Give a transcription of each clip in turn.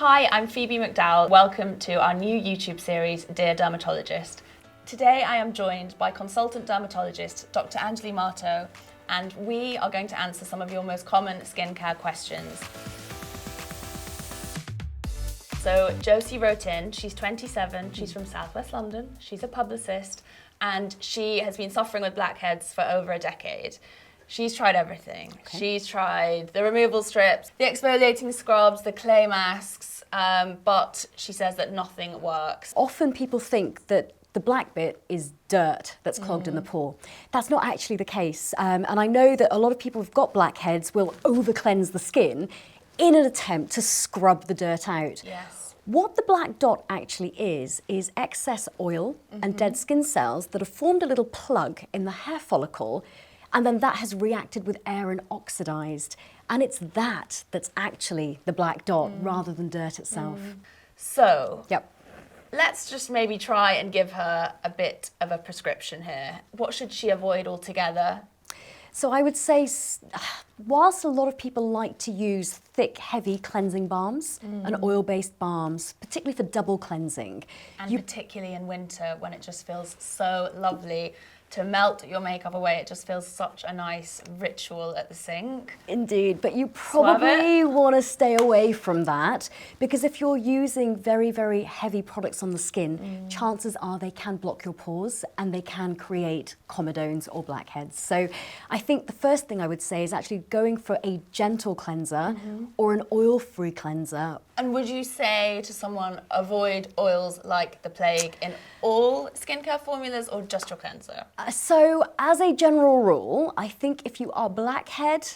Hi, I'm Phoebe McDowell. Welcome to our new YouTube series, Dear Dermatologist. Today I am joined by consultant dermatologist Dr Anjali Mahto, and we are going to answer some of your most common skincare questions. So Josie wrote in, she's 27, she's from Southwest London, she's a publicist, and she has been suffering with blackheads for over a decade. She's tried everything. Okay. She's tried the removal strips, the exfoliating scrubs, the clay masks, but she says that nothing works. Often people think that the black bit is dirt that's clogged in the pore. That's not actually the case. And I know that a lot of people who've got blackheads will over-cleanse the skin in an attempt to scrub the dirt out. Yes. What the black dot actually is excess oil and dead skin cells that have formed a little plug in the hair follicle, and then that has reacted with air and oxidized. And it's that that's actually the black dot rather than dirt itself. So, Yep. let's just maybe try and give her a bit of a prescription here. What should she avoid altogether? So I would say, whilst a lot of people like to use thick, heavy cleansing balms and oil-based balms, particularly for double cleansing. And particularly in winter when it just feels so lovely to melt your makeup away. It just feels such a nice ritual at the sink. Indeed, but you probably want to stay away from that, because if you're using very, very heavy products on the skin, chances are they can block your pores and they can create comedones or blackheads. So I think the first thing I would say is actually going for a gentle cleanser or an oil-free cleanser. And would you say to someone, avoid oils like the plague in all skincare formulas or just your cleanser? So as a general rule, I think if you are blackhead,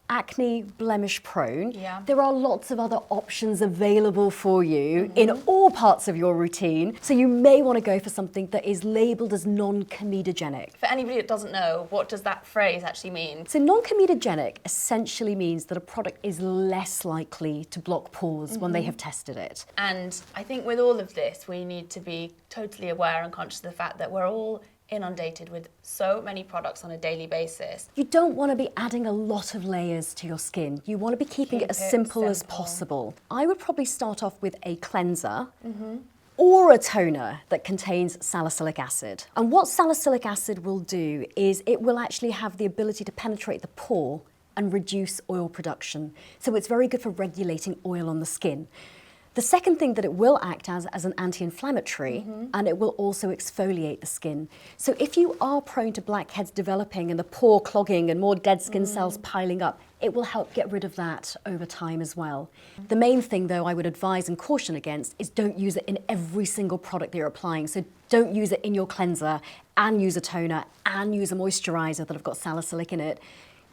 acne, blemish prone, there are lots of other options available for you in all parts of your routine. So you may want to go for something that is labelled as non-comedogenic. For anybody that doesn't know, what does that phrase actually mean? So non-comedogenic essentially means that a product is less likely to block pores when they have tested it. And I think with all of this, we need to be totally aware and conscious of the fact that we're all inundated with so many products on a daily basis. You don't want to be adding a lot of layers to your skin. You want to be keeping it as simple as possible. I would probably start off with a cleanser or a toner that contains salicylic acid. And what salicylic acid will do is it will actually have the ability to penetrate the pore and reduce oil production. So it's very good for regulating oil on the skin. The second thing that it will act as an anti-inflammatory, and it will also exfoliate the skin. So if you are prone to blackheads developing and the pore clogging and more dead skin cells piling up, it will help get rid of that over time as well. The main thing though I would advise and caution against is don't use it in every single product that you're applying. So don't use it in your cleanser and use a toner and use a moisturizer that have got salicylic in it.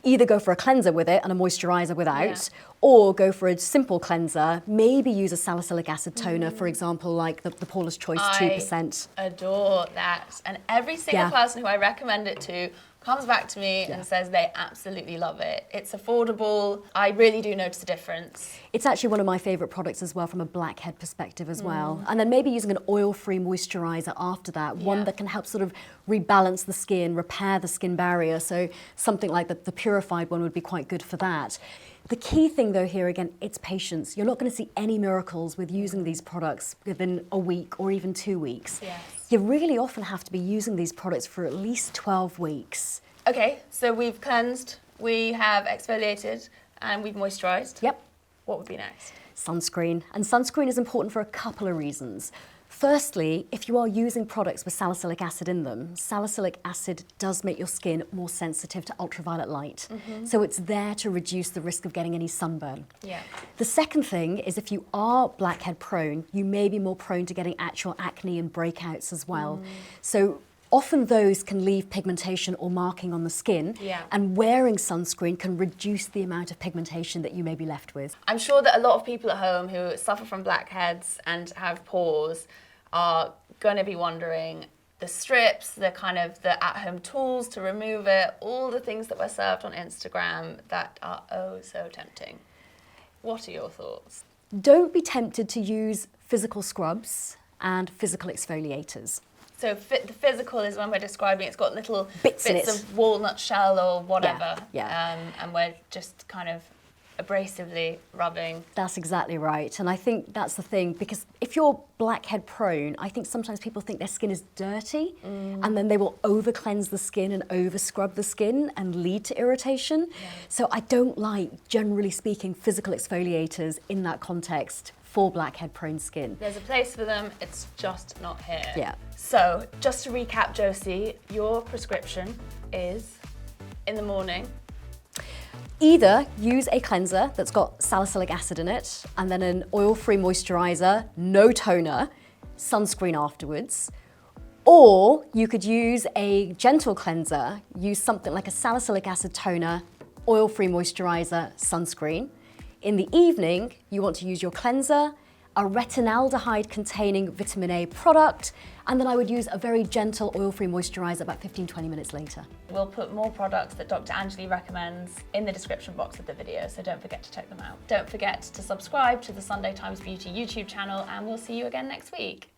Either go for a cleanser with it and a moisturizer without, or go for a simple cleanser, maybe use a salicylic acid toner, for example, like the Paula's Choice 2%. I adore that. And every single person who I recommend it to comes back to me and says they absolutely love it. It's affordable. I really do notice a difference. It's actually one of my favourite products as well from a blackhead perspective as well. And then maybe using an oil-free moisturiser after that, one that can help sort of rebalance the skin, repair the skin barrier. So something like the purified one would be quite good for that. The key thing though here again, it's patience. You're not going to see any miracles with using these products within a week or even 2 weeks. Yes. You really often have to be using these products for at least 12 weeks. Okay, so we've cleansed, we have exfoliated, and we've moisturised. Yep. What would be next? Sunscreen. And sunscreen is important for a couple of reasons. Firstly, if you are using products with salicylic acid in them, salicylic acid does make your skin more sensitive to ultraviolet light. So it's there to reduce the risk of getting any sunburn. Yeah. The second thing is if you are blackhead prone, you may be more prone to getting actual acne and breakouts as well. So often those can leave pigmentation or marking on the skin, and wearing sunscreen can reduce the amount of pigmentation that you may be left with. I'm sure that a lot of people at home who suffer from blackheads and have pores are going to be wondering the strips, the at-home tools to remove it, all the things that were served on Instagram that are oh so tempting. What are your thoughts? Don't be tempted to use physical scrubs and physical exfoliators. So the physical is when we're describing it's got little bits of walnut shell or whatever, and we're just kind of abrasively rubbing. That's exactly right. And I think that's the thing, because if you're blackhead prone, I think sometimes people think their skin is dirty and then they will over cleanse the skin and over scrub the skin and lead to irritation. Yeah. So I don't like, generally speaking, physical exfoliators in that context for blackhead prone skin. There's a place for them, it's just not here. Yeah. So just to recap, Josie, your prescription is in the morning. Either use a cleanser that's got salicylic acid in it, and then an oil-free moisturizer, no toner, sunscreen afterwards. Or you could use a gentle cleanser, use something like a salicylic acid toner, oil-free moisturizer, sunscreen. In the evening, you want to use your cleanser, a retinaldehyde containing vitamin A product, and then I would use a very gentle oil-free moisturizer about 15-20 minutes later. We'll put more products that Dr. Anjali recommends in the description box of the video, so don't forget to check them out. Don't forget to subscribe to the Sunday Times Beauty YouTube channel, and we'll see you again next week.